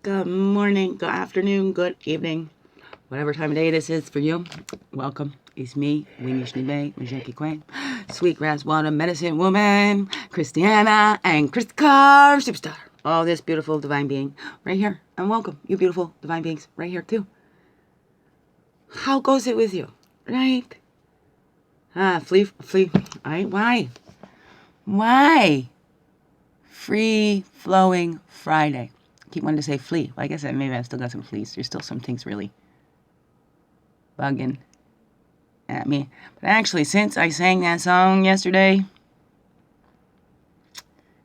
Good morning, good afternoon, good evening, whatever time of day this is for you. Welcome. It's me, Winnie Majenki Queen, Sweetgrass Water Medicine Woman, Christianna, and Chris Car Superstar. All this beautiful divine being right here. And welcome, you beautiful divine beings, right here too. How goes it with you? Right? Flee. Why? Free flowing Friday. I keep wanting to say flea. Well, I guess maybe I've still got some fleas. There's still some things really bugging at me. But actually, since I sang that song yesterday,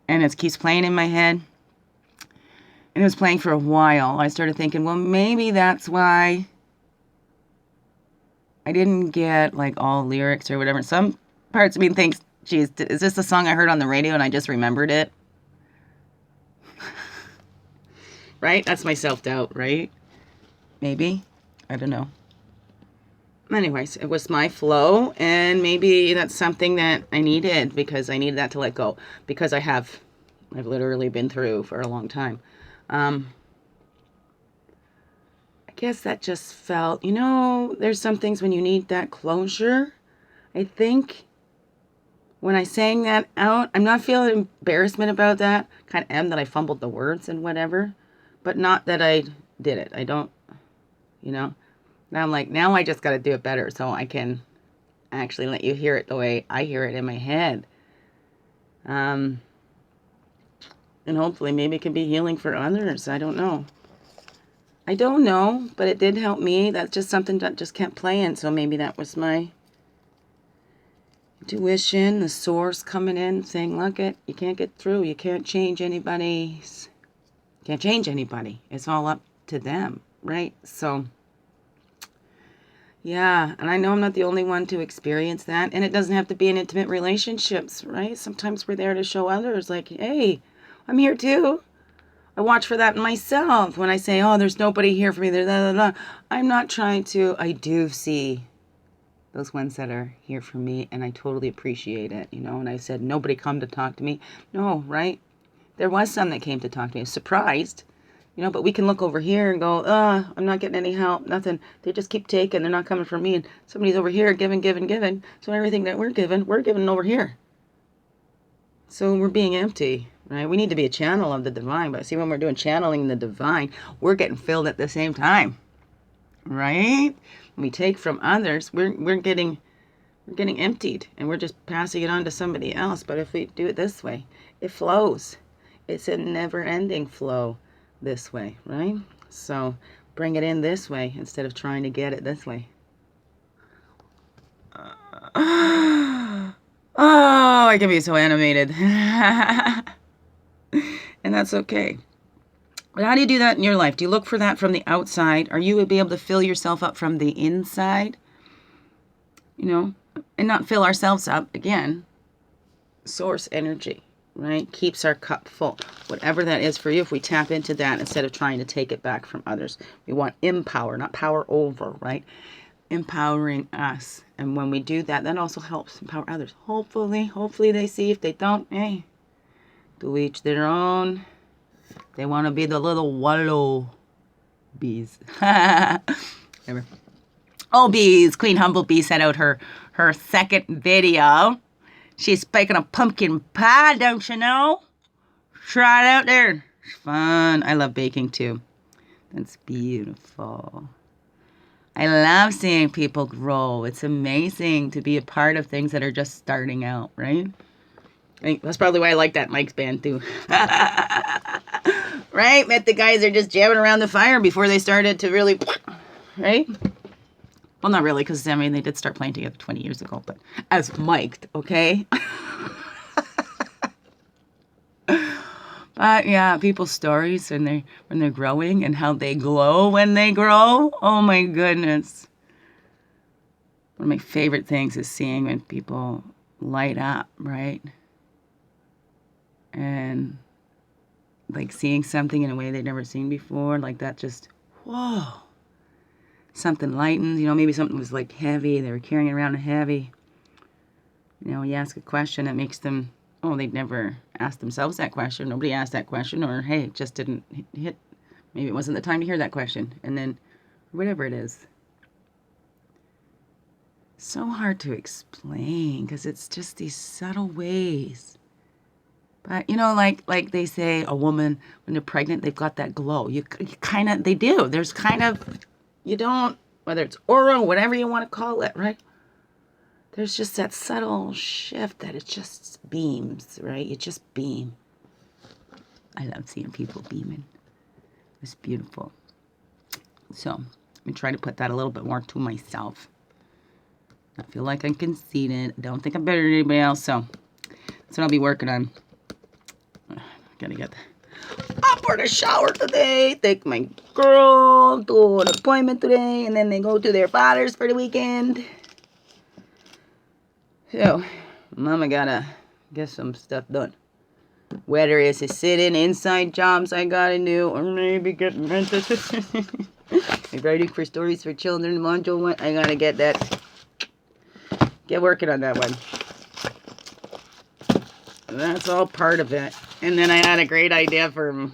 and it keeps playing in my head, and it was playing for a while, I started thinking, well, maybe that's why I didn't get like all lyrics or whatever. Some parts of me thinks, geez, is this the song I heard on the radio and I just remembered it? Right? That's my self-doubt, right? Maybe. I don't know. Anyways, it was my flow, and maybe that's something that I needed because I needed that to let go because I've literally been through for a long time. I guess that just felt, there's some things when you need that closure. I think when I sang that out, I'm not feeling embarrassment about that. Kind of am that I fumbled the words and whatever. But not that I did it. I don't, Now I'm like, now I just got to do it better so I can actually let you hear it the way I hear it in my head. And hopefully maybe it can be healing for others. I don't know, but it did help me. That's just something that just kept playing. So maybe that was my intuition, the source coming in saying, look it, you can't get through. You can't change anybody. It's all up to them, right? So, yeah, and I know I'm not the only one to experience that, and it doesn't have to be in intimate relationships, right? Sometimes we're there to show others, like, hey, I'm here too. I watch for that in myself when I say, oh, there's nobody here for me. I'm not trying to. I do see those ones that are here for me, and I totally appreciate it, And I said, nobody come to talk to me. No, right? There was some that came to talk to me. I was surprised, but we can look over here and go, I'm not getting any help, nothing. They just keep taking. They're not coming for me. And somebody's over here giving. So everything that we're giving over here. So we're being empty, right? We need to be a channel of the divine. But see, when we're doing channeling the divine, we're getting filled at the same time, right? When we take from others, we're getting emptied, and we're just passing it on to somebody else. But if we do it this way, it flows. It's a never-ending flow this way, right? So bring it in this way instead of trying to get it this way. Oh, I can be so animated. And that's okay. But how do you do that in your life? Do you look for that from the outside? Are you be able to fill yourself up from the inside? And not fill ourselves up again. Source energy, right? Keeps our cup full. Whatever that is for you, if we tap into that instead of trying to take it back from others. We want empower, not power over, right? Empowering us. And when we do that, that also helps empower others. Hopefully they see. If they don't, hey, to each their own. They want to be the little wallow bees. Whatever. Oh, bees. Queen Humble Bee set out her second video. She's baking a pumpkin pie, don't you know? Try it out there. It's fun. I love baking too. That's beautiful. I love seeing people grow. It's amazing to be a part of things that are just starting out, right? I think that's probably why I like that Mike's band too. Right? Met the guys that are just jamming around the fire before they started to really, right? Well, not really, because, they did start playing together 20 years ago, but as mic'd, okay? But, yeah, people's stories when they're growing and how they glow when they grow. Oh, my goodness. One of my favorite things is seeing when people light up, right? And, like, seeing something in a way they've never seen before, like that just, whoa. Something lightens, maybe something was like heavy, they were carrying it around heavy. You ask a question that makes them, they'd never asked themselves that question, nobody asked that question, or hey, it just didn't hit Maybe it wasn't the time to hear that question. And then whatever it is. So hard to explain because it's just these subtle ways. But like they say, a woman when they're pregnant, they've got that glow. You kind of, they do. There's kind of, you don't, whether it's aura, whatever you want to call it, right? There's just that subtle shift that it just beams, right? You just beam. I love seeing people beaming. It's beautiful. So I'm gonna try to put that a little bit more to myself. I feel like I'm conceited. I don't think I'm better than anybody else, so that's what I'll be working on. Gotta get up for the shower today. Take my girl to an appointment today, and then they go to their fathers for the weekend. So, Mama gotta get some stuff done. Whether it's a sitting inside jobs I gotta do, or maybe get rented. Writing for stories for children module 1. I gotta get that. Get working on that one. That's all part of it. And then I had a great idea for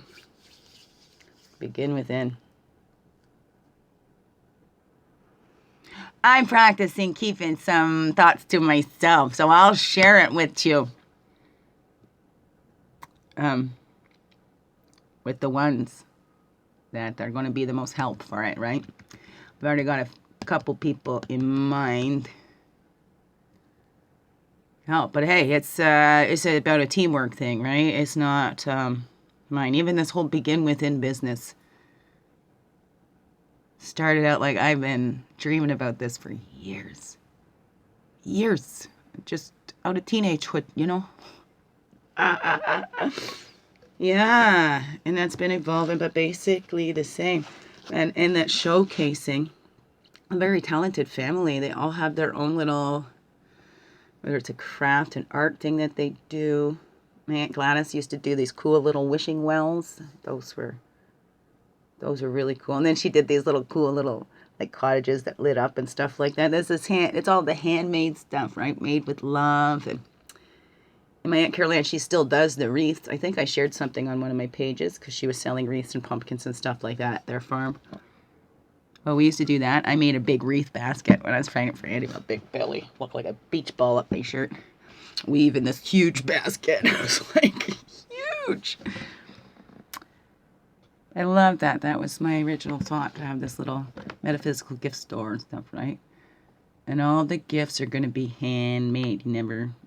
Begin Within. I'm practicing keeping some thoughts to myself, so I'll share it with you. With the ones that are going to be the most help for it, right? I've already got a couple people in mind. Help, but hey, it's about a teamwork thing, right? It's not mine. Even this whole Begin Within business started out like I've been dreaming about this for years. Just out of teenagehood, Yeah, and that's been evolving, but basically the same. And in that showcasing a very talented family, they all have their own little, whether it's a craft, an art thing that they do. My Aunt Gladys used to do these cool little wishing wells. Those were really cool. And then she did these little cool little like cottages that lit up and stuff like that. It's all the handmade stuff, right? Made with love. And my Aunt Caroline, she still does the wreaths. I think I shared something on one of my pages because she was selling wreaths and pumpkins and stuff like that at their farm. Well, we used to do that. I made a big wreath basket when I was pregnant for Andy. A big belly. Looked like a beach ball up my shirt. Weave in this huge basket. It was like huge. I love that. That was my original thought, to have this little metaphysical gift store and stuff, right? And all the gifts are going to be handmade.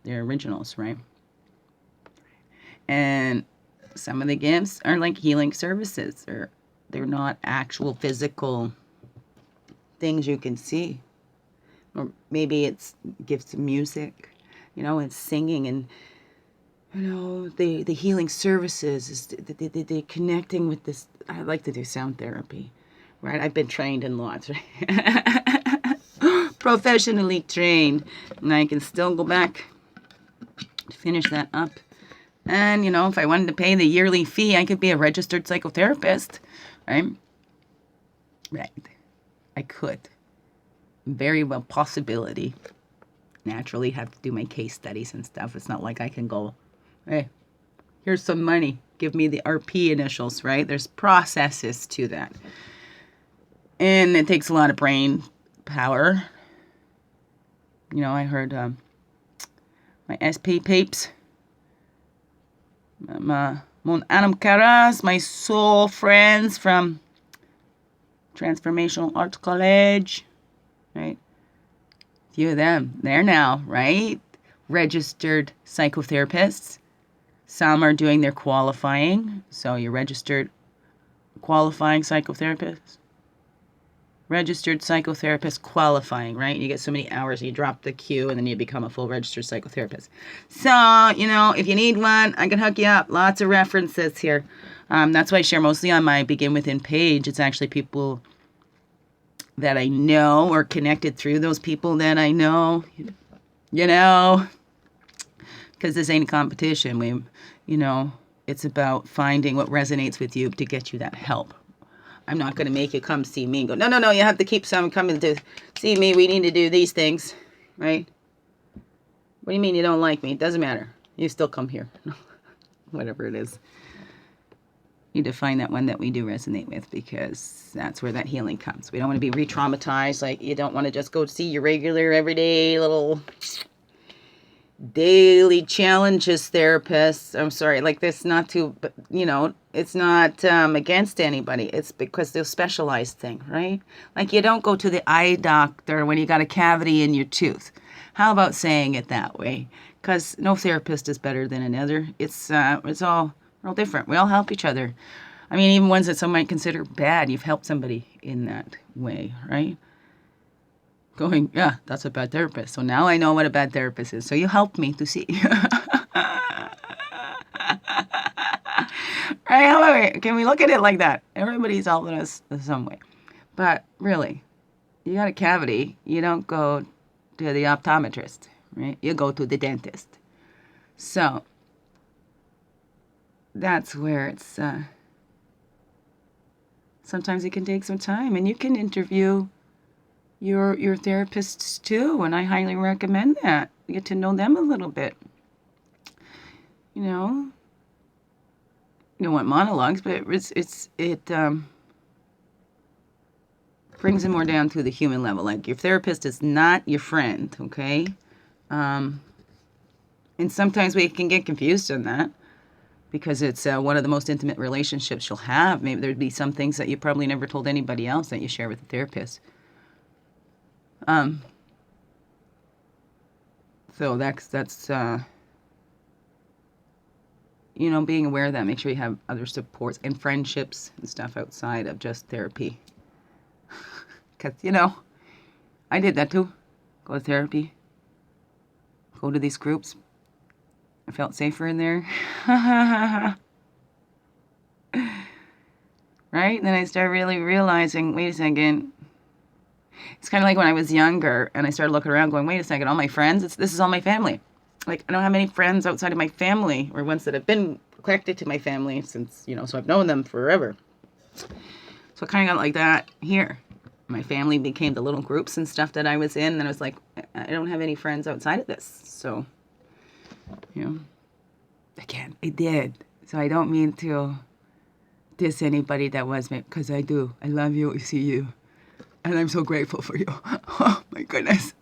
They're originals, right? And some of the gifts are like healing services. They're not actual physical things you can see. Or maybe it's gifts of music, it's singing, and the healing services is the connecting with this. I like to do sound therapy, right? I've been trained in lots, right? Professionally trained, and I can still go back to finish that up. And if I wanted to pay the yearly fee, I could be a registered psychotherapist, right? Right. I could. Very well possibility. Naturally have to do my case studies and stuff. It's not like I can go, hey, here's some money. Give me the RP initials, right? There's processes to that. And it takes a lot of brain power. I heard my SP peeps, Mon Anam Karas, my soul friends from Transformational Arts College, right? A few of them, they're now, right? Registered psychotherapists. Some are doing their qualifying. So you're registered qualifying psychotherapist. Registered psychotherapist qualifying, right? You get so many hours, you drop the queue, and then you become a full registered psychotherapist. So, if you need one, I can hook you up. Lots of references here. That's why I share mostly on my Begin Within page. It's actually people that I know or connected through those people that I know, because this ain't a competition. It's about finding what resonates with you to get you that help. I'm not going to make you come see me and go, no, you have to keep coming to see me. We need to do these things, right? What do you mean you don't like me? It doesn't matter. You still come here. Whatever it is. Need to find that one that we do resonate with, because that's where that healing comes. We don't want to be re-traumatized. Like, you don't want to just go see your regular, everyday, little daily challenges therapist. I'm sorry, like this, not to, but it's not against anybody. It's because they're specialized thing, right? Like, you don't go to the eye doctor when you got a cavity in your tooth. How about saying it that way? Because no therapist is better than another. It's all different. We all help each other. I mean, even ones that some might consider bad, you've helped somebody in that way, right? Going, yeah, that's a bad therapist. So now I know what a bad therapist is. So you helped me to see. Right? However, can we look at it like that? Everybody's helping us in some way. But really, you got a cavity, you don't go to the optometrist, right? You go to the dentist. So that's where it's sometimes it can take some time, and you can interview your therapists too, and I highly recommend that. You get to know them a little bit. You don't want monologues, but it brings it more down to the human level. Like, your therapist is not your friend, okay? And sometimes we can get confused on that, because it's one of the most intimate relationships you'll have. Maybe there'd be some things that you probably never told anybody else that you share with a therapist. So that's being aware of that. Make sure you have other supports and friendships and stuff outside of just therapy. Because, I did that too. Go to therapy. Go to these groups. I felt safer in there. Right? And then I started really realizing, wait a second. It's kind of like when I was younger and I started looking around going, wait a second, all my friends, this is all my family. Like, I don't have any friends outside of my family, or ones that have been connected to my family since, so I've known them forever. So it kind of got like that here. My family became the little groups and stuff that I was in, and I was like, I don't have any friends outside of this. So, again, I did. So I don't mean to diss anybody that was, because I do. I love you, I see you. And I'm so grateful for you. Oh, my goodness.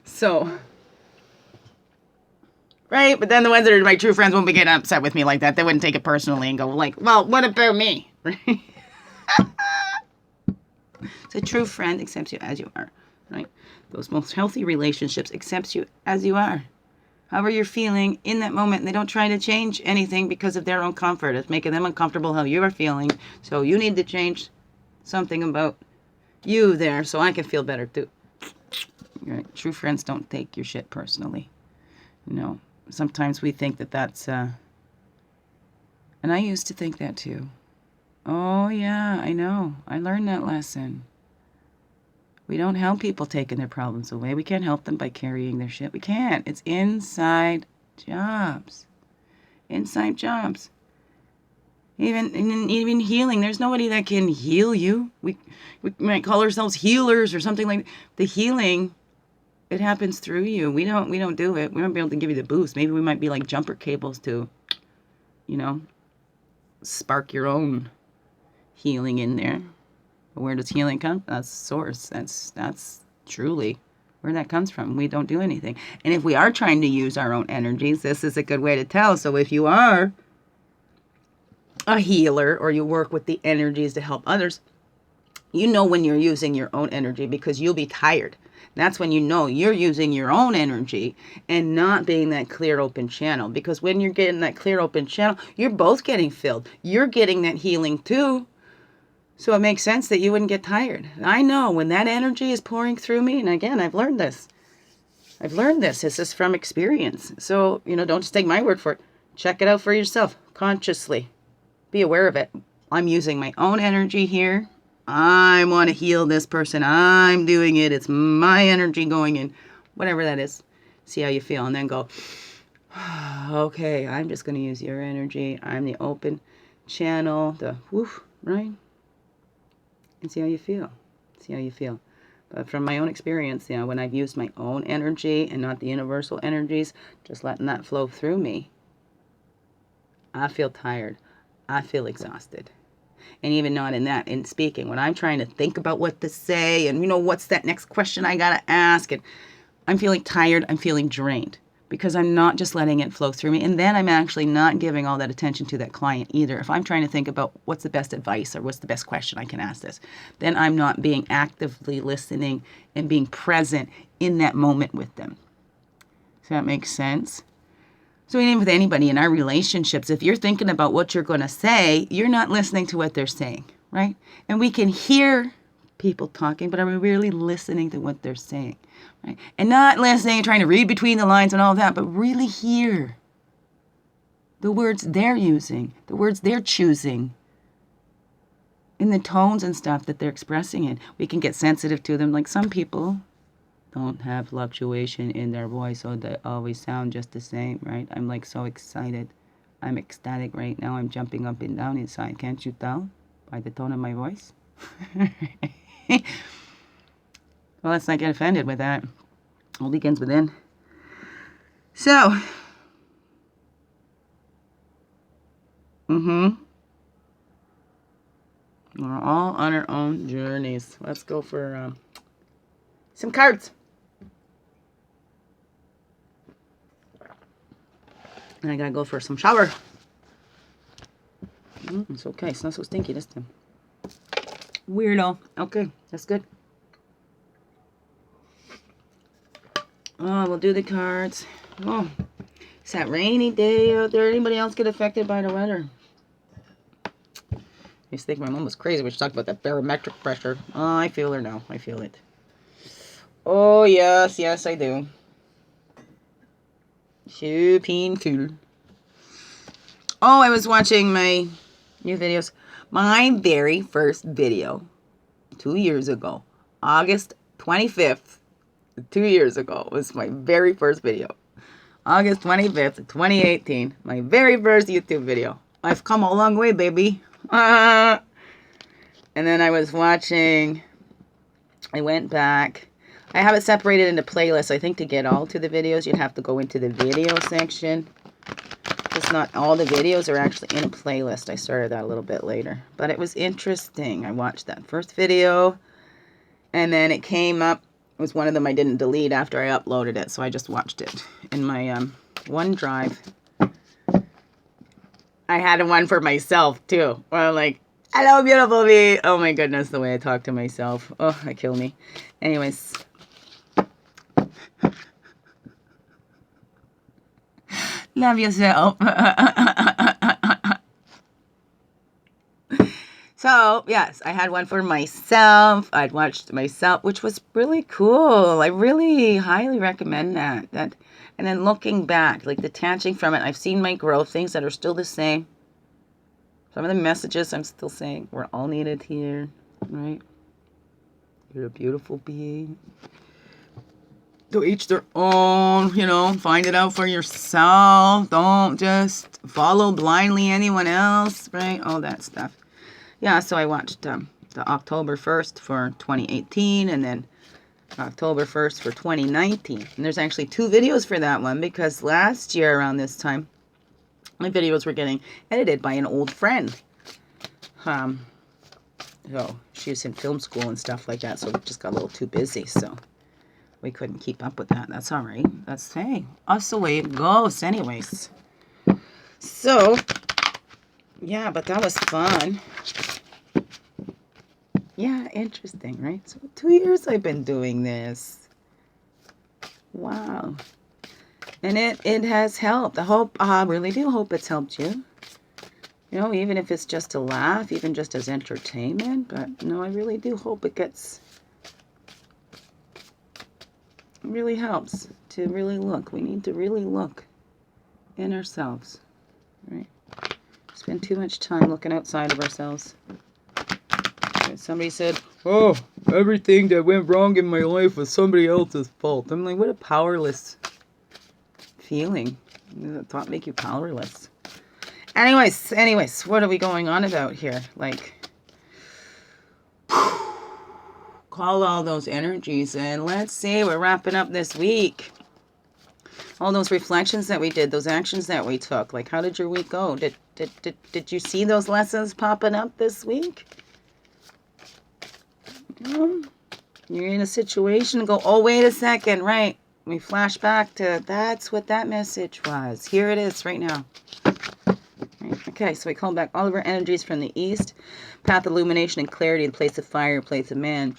So, right? But then the ones that are my true friends won't be getting upset with me like that. They wouldn't take it personally and go like, well, what about me? Right? So a true friend accepts you as you are, right? Those most healthy relationships accepts you as you are. However you're feeling in that moment, they don't try to change anything because of their own comfort. It's making them uncomfortable how you are feeling. So you need to change something about you there so I can feel better too. Right? True friends don't take your shit personally. Sometimes we think that that's and I used to think that too. Oh yeah, I know. I learned that lesson. We don't help people taking their problems away. We can't help them by carrying their shit. We can't. It's inside jobs. Inside jobs. Even healing, there's nobody that can heal you. We might call ourselves healers or something like that. The healing, it happens through you. We don't do it. We won't be able to give you the boost. Maybe we might be like jumper cables to, spark your own healing in there. But where does healing come? That's source. That's truly where that comes from. We don't do anything. And if we are trying to use our own energies, this is a good way to tell. So if you are a healer or you work with the energies to help others, you know when you're using your own energy, because you'll be tired. That's when you know you're using your own energy and not being that clear open channel. Because when you're getting that clear open channel, you're both getting filled. You're getting that healing too. So it makes sense that you wouldn't get tired. I know when that energy is pouring through me, and again, I've learned this. This is from experience. So, don't just take my word for it. Check it out for yourself consciously. Be aware of it. I'm using my own energy here. I want to heal this person. I'm doing it. It's my energy going in. Whatever that is. See how you feel. And then go, okay, I'm just going to use your energy. I'm the open channel. The woof, right? And see how you feel. But from my own experience, when I've used my own energy and not the universal energies, just letting that flow through me, I feel tired. I feel exhausted. And even not in that, in speaking, when I'm trying to think about what to say and, what's that next question I got to ask, and I'm feeling tired, I'm feeling drained because I'm not just letting it flow through me. And then I'm actually not giving all that attention to that client either. If I'm trying to think about what's the best advice or what's the best question I can ask this, then I'm not being actively listening and being present in that moment with them. Does that make sense? So even with anybody in our relationships, if you're thinking about what you're going to say, you're not listening to what they're saying, right? And we can hear people talking, but are we really listening to what they're saying, right? And not listening and trying to read between the lines and all that, but really hear the words they're using, the words they're choosing, in the tones and stuff that they're expressing in. We can get sensitive to them. Like some people don't have fluctuation in their voice, so they always sound just the same, right? I'm like so excited. I'm ecstatic right now. I'm jumping up and down inside. Can't you tell by the tone of my voice? Well, let's not get offended with that. All begins within. So, we're all on our own journeys. Let's go for some cards. And I gotta go for some shower. It's okay. It's not so stinky this time. Weirdo. Okay, that's good. Oh, we'll do the cards. Oh, it's that rainy day out there. Anybody else get affected by the weather? I used to think my mom was crazy when she talked about that barometric pressure. Oh, I feel her now. I feel it. Oh, yes, I do. So painful. Oh, I was watching my new videos. My very first video 2 years ago, August 25th, 2 years ago, was my very first video. August 25th, 2018, my very first YouTube video. I've come a long way, baby. And then I was watching, I went back. I have it separated into playlists. I think to get all to the videos, you'd have to go into the video section. Because not all the videos are actually in a playlist. I started that a little bit later. But it was interesting. I watched that first video. And then it came up. It was one of them I didn't delete after I uploaded it. So I just watched it in my OneDrive. I had one for myself, too. Where I'm like, hello, beautiful me. Oh, my goodness, the way I talk to myself. Oh, it killed me. Anyways. Love yourself. So, yes, I had one for myself. I'd watched myself, which was really cool. I really highly recommend that. And then looking back, like detaching from it, I've seen my growth, things that are still the same. Some of the messages I'm still saying, we're all needed here, right? You're a beautiful being. To each their own, find it out for yourself. Don't just follow blindly anyone else, right? All that stuff. Yeah, so I watched the October 1st for 2018 and then October 1st for 2019. And there's actually 2 videos for that one because last year around this time, my videos were getting edited by an old friend. So she was in film school and stuff like that, so it just got a little too busy, so we couldn't keep up with that. That's all right. That's, hey, us the way it goes anyways. So, yeah, but that was fun. Yeah, interesting, right? So 2 years I've been doing this. Wow. And it has helped. I really do hope it's helped you. Even if it's just to laugh, even just as entertainment. But no, I really do hope it really helps to really look. We need to really look in ourselves, right? Spend too much time looking outside of ourselves. Somebody said, oh, everything that went wrong in my life was somebody else's fault. I'm like, what a powerless feeling. Does that thought make you powerless? Anyways, what are we going on about here? Like, call all those energies and let's see, we're wrapping up this week. All those reflections that we did, those actions that we took. Like, how did your week go? Did you see those lessons popping up this week? You're in a situation, go, oh, wait a second, right? We flash back to, that's what that message was. Here it is right now. Right. Okay, so we call back all of our energies from the east. Path, illumination, and clarity, the place of fire, place of man.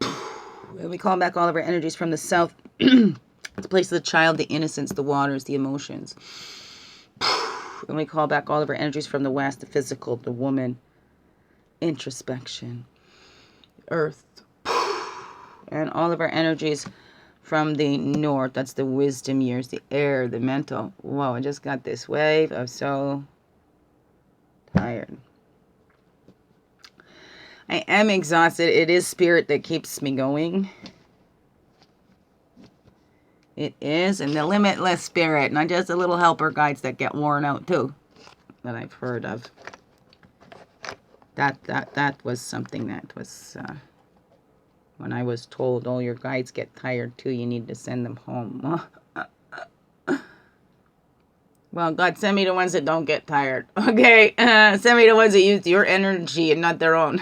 And we call back all of our energies from the south. The place of the child, the innocence, the waters, the emotions. And we call back all of our energies from the west, the physical, the woman, introspection, earth. And all of our energies from the north, that's the wisdom years, the air, the mental. Whoa, I just got this wave. I'm so tired. I am exhausted. It is spirit that keeps me going. It is, and the limitless spirit, not just the little helper guides that get worn out too, that I've heard of. That was something that was, when I was told, oh, your guides get tired too, you need to send them home. Well, God, send me the ones that don't get tired. Okay, send me the ones that use your energy and not their own.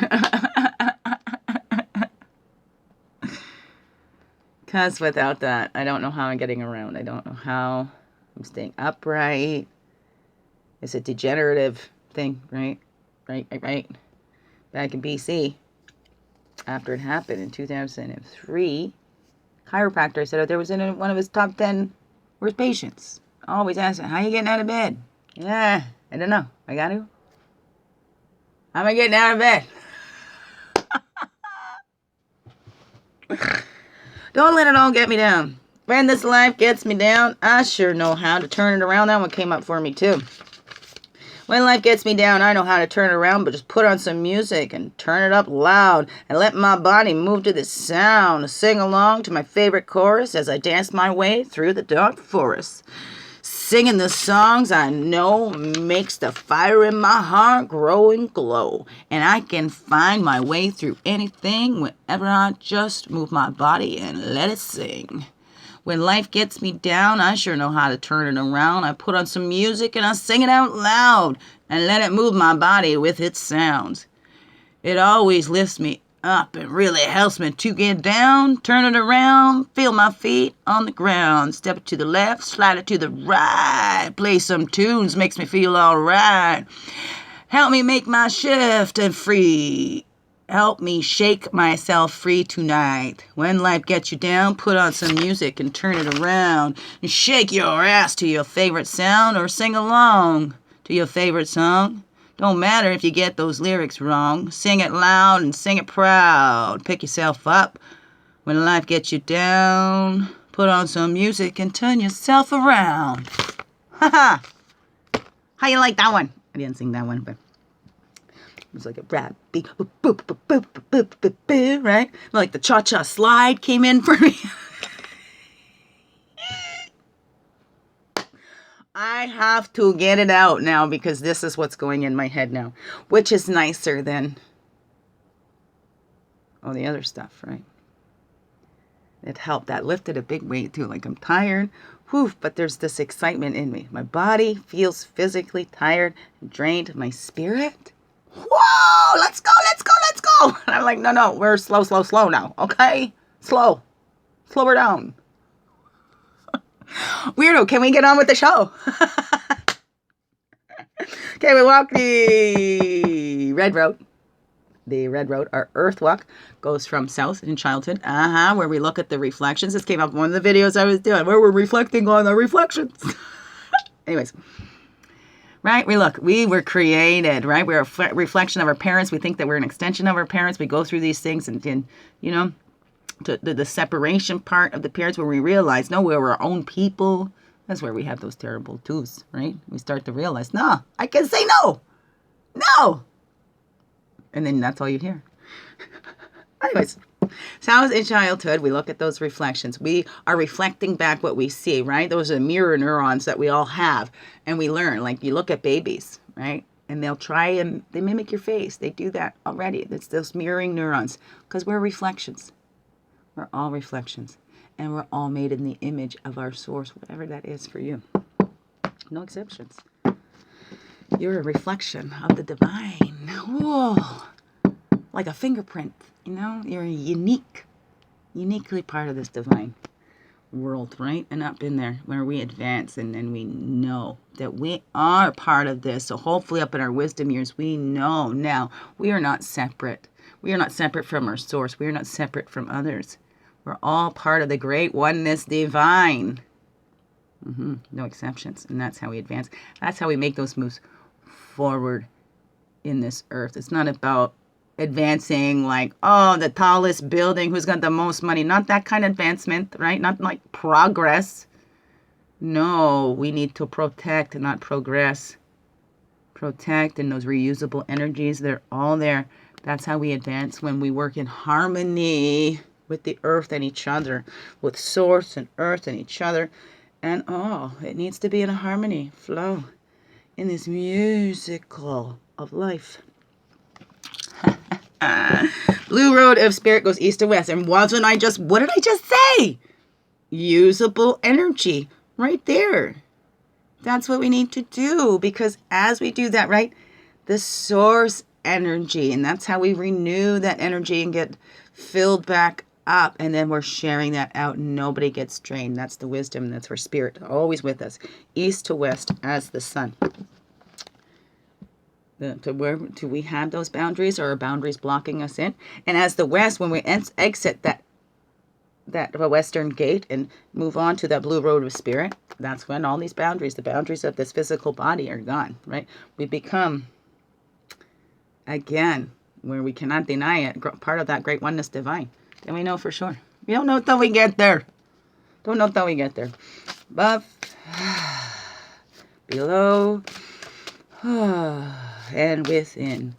Because without that, I don't know how I'm getting around. I don't know how I'm staying upright. It's a degenerative thing, right? Right. Back in BC, after it happened in 2003, chiropractor said there was in one of his top 10 worst patients. Always asking, how you getting out of bed? Yeah, I don't know. I got to. How am I getting out of bed? Don't let it all get me down. When this life gets me down, I sure know how to turn it around. That one came up for me too. When life gets me down, I know how to turn it around, but just put on some music and turn it up loud and let my body move to the sound. Sing along to my favorite chorus as I dance my way through the dark forest. Singing the songs I know makes the fire in my heart grow and glow. And I can find my way through anything whenever I just move my body and let it sing. When life gets me down, I sure know how to turn it around. I put on some music and I sing it out loud and let it move my body with its sounds. It always lifts me up and really helps me to get down. Turn it around, feel my feet on the ground. Step it to the left, slide it to the right. Play some tunes, makes me feel alright. Help me make my shift and free. Help me shake myself free tonight. When life gets you down, put on some music and turn it around. And shake your ass to your favorite sound or sing along to your favorite song. Don't matter if you get those lyrics wrong. Sing it loud and sing it proud. Pick yourself up when life gets you down. Put on some music and turn yourself around. Haha. How you like that one? I didn't sing that one, but it was like a rap beat. Right? Like the cha-cha slide came in for me. I have to get it out now because this is what's going in my head now, which is nicer than all the other stuff, right? It helped. That lifted a big weight too. Like I'm tired, but there's this excitement in me. My body feels physically tired and drained. My spirit, whoa, let's go. And I'm like, no, we're slow now, okay? Slow her down. Weirdo, can we get on with the show? Okay, we walk the red road. The red road, our earth walk, goes from south in childhood, where we look at the reflections. This came up in one of the videos I was doing, where we're reflecting on the reflections. Anyways, right, we were created, right? We're a reflection of our parents. We think that we're an extension of our parents. We go through these things and to the separation part of the parents where we realize, no, we're our own people. That's where we have those terrible twos, right? We start to realize, no, I can say no. And then that's all you hear. Anyways, so in childhood, we look at those reflections. We are reflecting back what we see, right? Those are mirror neurons that we all have. And we learn, like you look at babies, right? And they'll try and they mimic your face. They do that already. It's those mirroring neurons because we're reflections. We're all reflections. And we're all made in the image of our source, whatever that is for you. No exceptions. You're a reflection of the divine. Whoa. Like a fingerprint, you know? You're uniquely part of this divine world, right? And up in there where we advance and then we know that we are part of this. So hopefully up in our wisdom years, we know now we are not separate. We are not separate from our source. We are not separate from others. We're all part of the great oneness divine. No exceptions. And that's how we advance. That's how we make those moves forward in this earth. It's not about advancing like, oh, the tallest building, who's got the most money. Not that kind of advancement, right? Not like progress. No, we need to protect and not progress. Protect, and those reusable energies, they're all there. That's how we advance, when we work in harmony with the earth and each other, with source and earth and each other. And it needs to be in a harmony, flow, in this musical of life. Blue road of spirit goes east to west. And what did I just say? Usable energy right there. That's what we need to do, because as we do that, right, the source energy, and that's how we renew that energy and get filled back up, and then we're sharing that out. Nobody gets drained. That's the wisdom. That's where spirit always with us, east to west as the sun. Do we have those boundaries, or are boundaries blocking us in? And as the west, when we exit that western gate and move on to that blue road of spirit, that's when all these boundaries, the boundaries of this physical body, are gone, right? We become, again, where we cannot deny it, part of that great oneness divine. And we know for sure. We don't know until we get there. Don't know until we get there. Above, below, and within.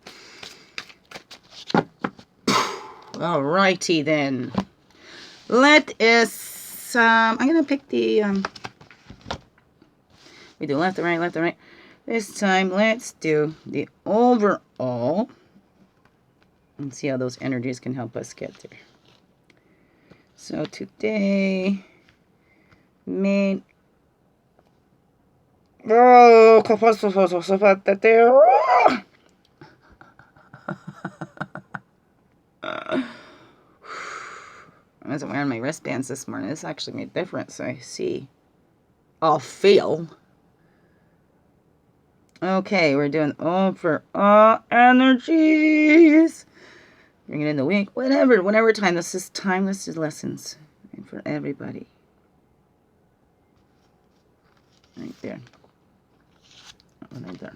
Alrighty then. Let us, I'm going to pick the, we do left and right, left and right. This time, let's do the overall and see how those energies can help us get there. So today, main, I wasn't wearing my wristbands this morning. This actually made a difference. I see. I'll feel. Okay, we're doing overall energies. Bring it in the week. Whatever time. This is timeless lessons for everybody. Right there. Right there.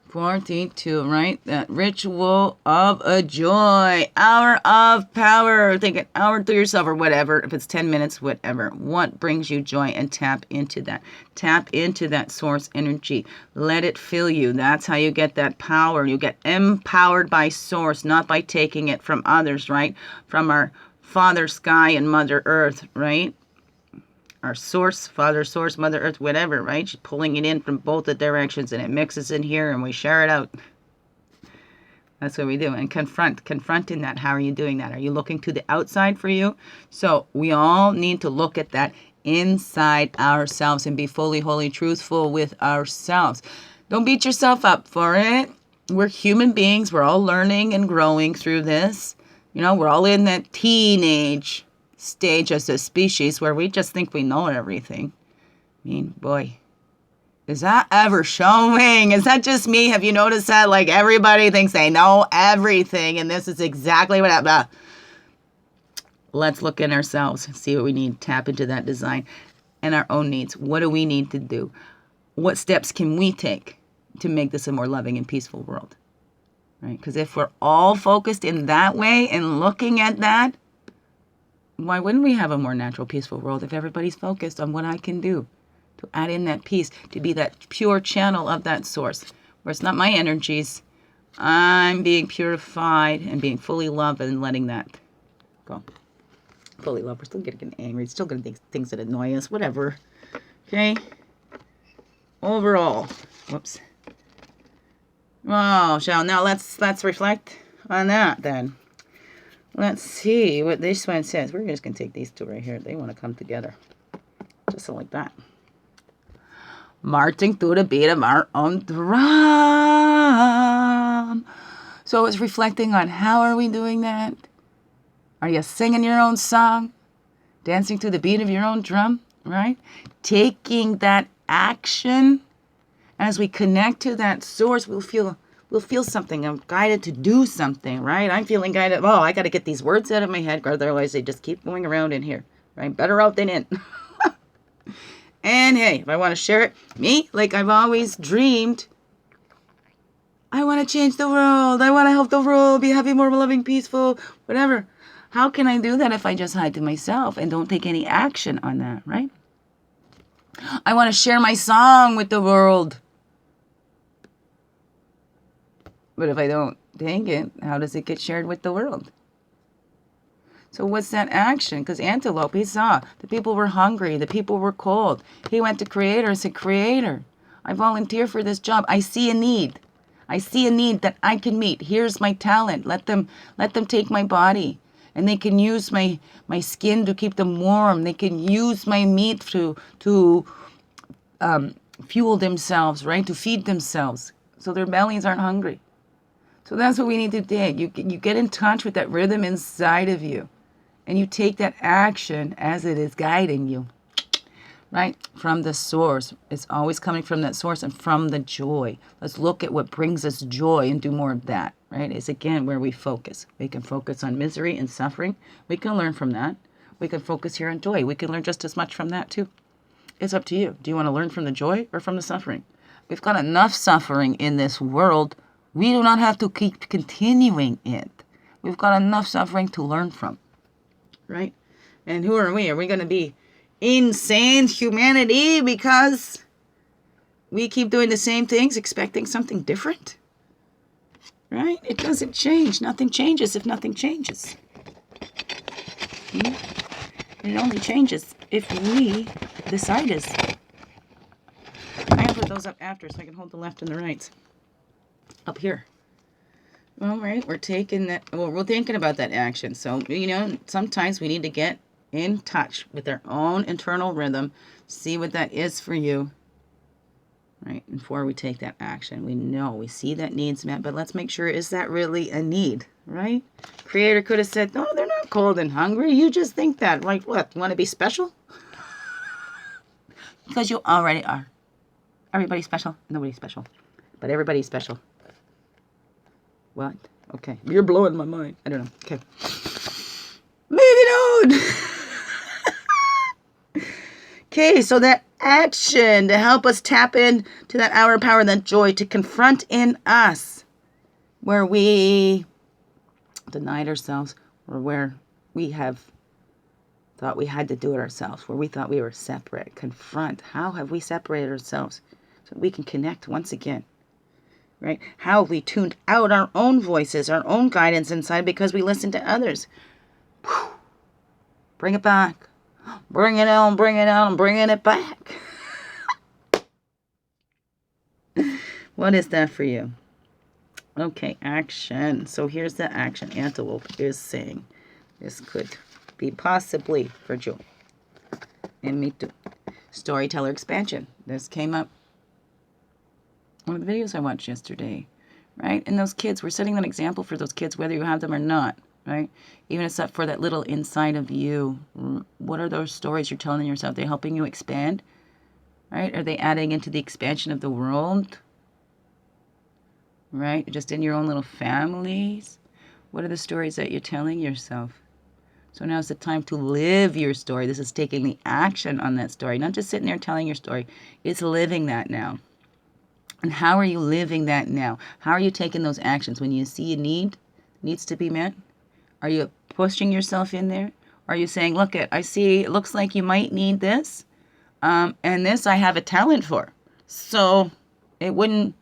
42, right? That ritual of a joy. Hour of power. Take an hour to yourself or whatever. If it's 10 minutes, whatever. What brings you joy, and tap into that. Tap into that source energy. Let it fill you. That's how you get that power. You get empowered by source, not by taking it from others, right? From our Father Sky and Mother Earth, right? Our source, Father Source, Mother Earth, whatever, right? She's pulling it in from both the directions, and it mixes in here, and we share it out. That's what we do. And confronting that. How are you doing that? Are you looking to the outside for you? So we all need to look at that inside ourselves and be fully, wholly truthful with ourselves. Don't beat yourself up for it. We're human beings. We're all learning and growing through this. You know, we're all in that teenage stage as a species where we just think we know everything. I mean, boy, is that ever showing? Is that just me? Have you noticed that? Like, everybody thinks they know everything, and this is exactly what happened. Let's look in ourselves and see what we need. Tap into that design and our own needs. What do we need to do? What steps can we take to make this a more loving and peaceful world? Right? Because if we're all focused in that way and looking at that, why wouldn't we have a more natural, peaceful world if everybody's focused on what I can do to add in that peace, to be that pure channel of that source, where it's not my energies, I'm being purified and being fully loved and letting that go. Fully loved. We're still going to get angry. Still going to think things that annoy us. Whatever. Okay? Overall. Whoops. Oh, now let's reflect on that then. Let's see what this one says. We're just going to take these two right here. They want to come together. Just like that. Marching through the beat of our own drum. So it's reflecting on how are we doing that? Are you singing your own song? Dancing to the beat of your own drum, right? Taking that action. As we connect to that source, we'll feel something. I'm guided to do something, right? I'm feeling guided. Oh, I got to get these words out of my head, otherwise they just keep going around in here, right? Better out than in. And hey, if I want to share it, me, like I've always dreamed, I want to change the world. I want to help the world be happy, more loving, peaceful, whatever. How can I do that if I just hide to myself and don't take any action on that, right? I want to share my song with the world. But if I don't take it, how does it get shared with the world? So what's that action? Because Antelope, he saw the people were hungry, the people were cold. He went to Creator and said, Creator, I volunteer for this job. I see a need. I see a need that I can meet. Here's my talent. Let them take my body. And they can use my skin to keep them warm. They can use my meat to fuel themselves, right? To feed themselves. So their bellies aren't hungry. So that's what we need to do. You get in touch with that rhythm inside of you. And you take that action as it is guiding you, right? From the source. It's always coming from that source and from the joy. Let's look at what brings us joy and do more of that, right? It's again where we focus. We can focus on misery and suffering. We can learn from that. We can focus here on joy. We can learn just as much from that too. It's up to you. Do you want to learn from the joy or from the suffering? We've got enough suffering in this world. We do not have to keep continuing it. We've got enough suffering to learn from. Right? And who are we? Are we going to be insane humanity because we keep doing the same things, expecting something different? Right? It doesn't change. Nothing changes if nothing changes. It only changes if we decide it. I can put those up after so I can hold the left and the right. Up here. All right, we're taking that. Well, we're thinking about that action. So, sometimes we need to get in touch with our own internal rhythm, see what that is for you, right? Before we take that action, we see that needs met, but let's make sure, is that really a need, right? Creator could have said, no, they're not cold and hungry. You just think that. Like what? You want to be special? Because you already are. Everybody's special. Nobody's special. But everybody's special. What? Okay. You're blowing my mind. I don't know. Okay. Moving on. Okay, so that action to help us tap in to that hour of power, that joy, to confront in us where we denied ourselves, or where we have thought we had to do it ourselves, where we thought we were separate. Confront. How have we separated ourselves so we can connect once again? Right? How have we tuned out our own voices, our own guidance inside because we listen to others? Whew. Bring it back. Bring it on, bring it on, bringing it back. What is that for you? Okay, action. So here's the action Antelope is saying. This could be possibly for Joe. And me too. Storyteller expansion. This came up one of the videos I watched yesterday, right? And those kids, we're setting an example for those kids, whether you have them or not, right? Even except for that little inside of you. What are those stories you're telling yourself? They're helping you expand, right? Are they adding into the expansion of the world, right? Just in your own little families? What are the stories that you're telling yourself? So now's the time to live your story. This is taking the action on that story, not just sitting there telling your story. It's living that now. And how are you living that now? How are you taking those actions when you see a needs to be met? Are you pushing yourself in there? Are you saying, look, I see, it looks like you might need this, and this I have a talent for. So it wouldn't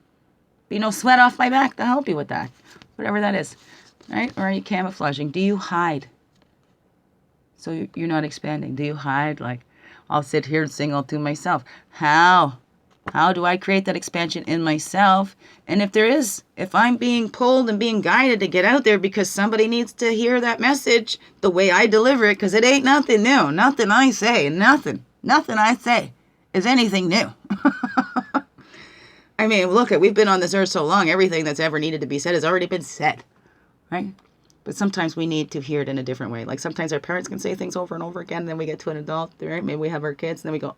be no sweat off my back to help you with that. Whatever that is, right? Or are you camouflaging? Do you hide? So you're not expanding. Do you hide? Like, I'll sit here and sing all to myself. How? How do I create that expansion in myself? And if I'm being pulled and being guided to get out there because somebody needs to hear that message the way I deliver it, because it ain't nothing new. Nothing I say, nothing I say is anything new. I mean, we've been on this earth so long, everything that's ever needed to be said has already been said, right? But sometimes we need to hear it in a different way. Like sometimes our parents can say things over and over again, and then we get to an adult, right? Maybe we have our kids, and then we go,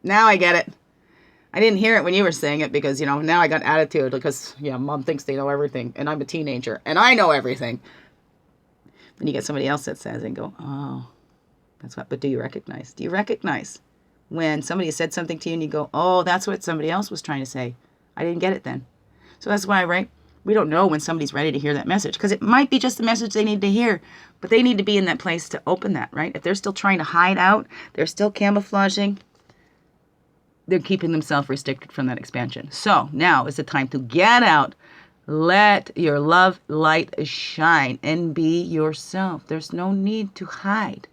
now I get it. I didn't hear it when you were saying it because, now I got attitude because, mom thinks they know everything, and I'm a teenager, and I know everything. Then you get somebody else that says it and go, oh, that's what, but do you recognize? Do you recognize when somebody said something to you and you go, oh, that's what somebody else was trying to say? I didn't get it then. So that's why, right? We don't know when somebody's ready to hear that message because it might be just the message they need to hear, but they need to be in that place to open that, right? If they're still trying to hide out, they're still camouflaging, they're keeping themselves restricted from that expansion. So now is the time to get out. Let your love light shine and be yourself. There's no need to hide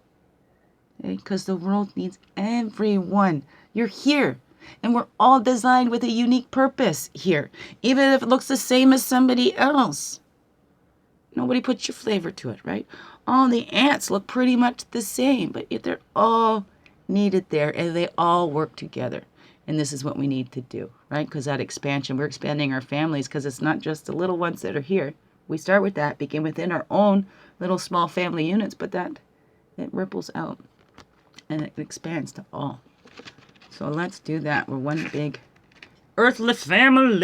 because the world needs everyone. You're here. And we're all designed with a unique purpose here. Even if it looks the same as somebody else. Nobody puts your flavor to it, right? All the ants look pretty much the same, but yet they're all needed there and they all work together. And this is what we need to do, right? Because that expansion, we're expanding our families because it's not just the little ones that are here. We start with that, begin within our own little small family units, but it ripples out and it expands to all. So let's do that. We're one big earthly family.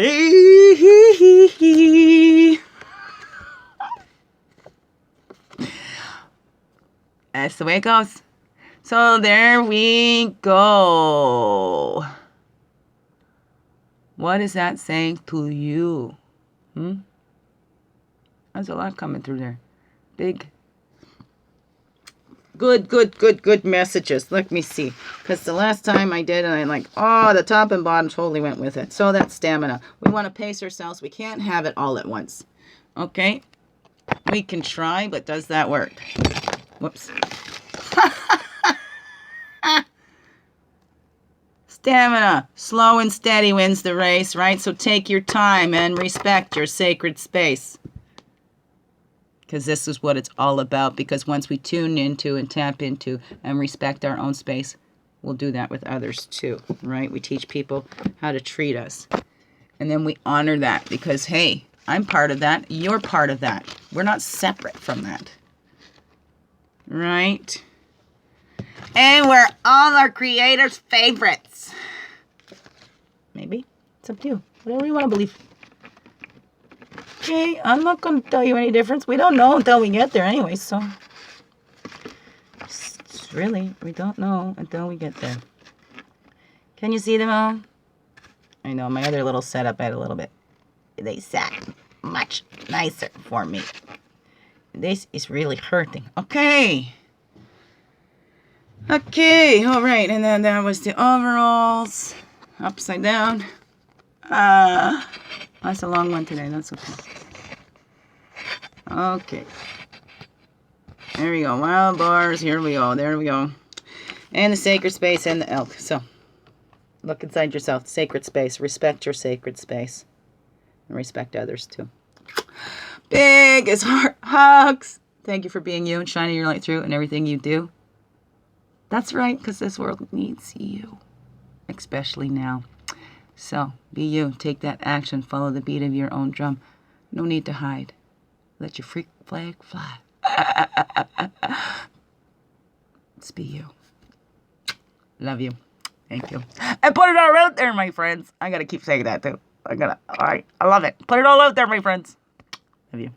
That's the way it goes. So there we go. What is that saying to you? There's a lot coming through there. Big. Good messages. Let me see. Because the last time I did, and I'm the top and bottom totally went with it. So that's stamina. We want to pace ourselves. We can't have it all at once. Okay? We can try, but does that work? Whoops. Stamina. Slow and steady wins the race, right? So take your time and respect your sacred space. Because this is what it's all about. Because once we tune into and tap into and respect our own space, we'll do that with others too, right? We teach people how to treat us. And then we honor that because, hey, I'm part of that. You're part of that. We're not separate from that. Right? And we're all our creator's favorites. Maybe. It's up to you. Whatever you want to believe. Okay, I'm not going to tell you any difference. We don't know until we get there anyway, so. Really, we don't know until we get there. Can you see them all? I know, my other little setup had a little bit. They sat much nicer for me. This is really hurting. Okay. Okay, all right. And then that was the overalls. Upside down. That's a long one today. That's okay. Okay. There we go. Wild boars. Here we go. There we go. And the sacred space and the elk. So, look inside yourself. Sacred space. Respect your sacred space. And respect others too. Big as heart hugs. Thank you for being you and shining your light through and everything you do. That's right, because this world needs you. Especially now. So, be you. Take that action. Follow the beat of your own drum. No need to hide. Let your freak flag fly. Let's be you. Love you. Thank you. And put it all out there, my friends. I gotta keep saying that, too. Alright. I love it. Put it all out there, my friends. Love you.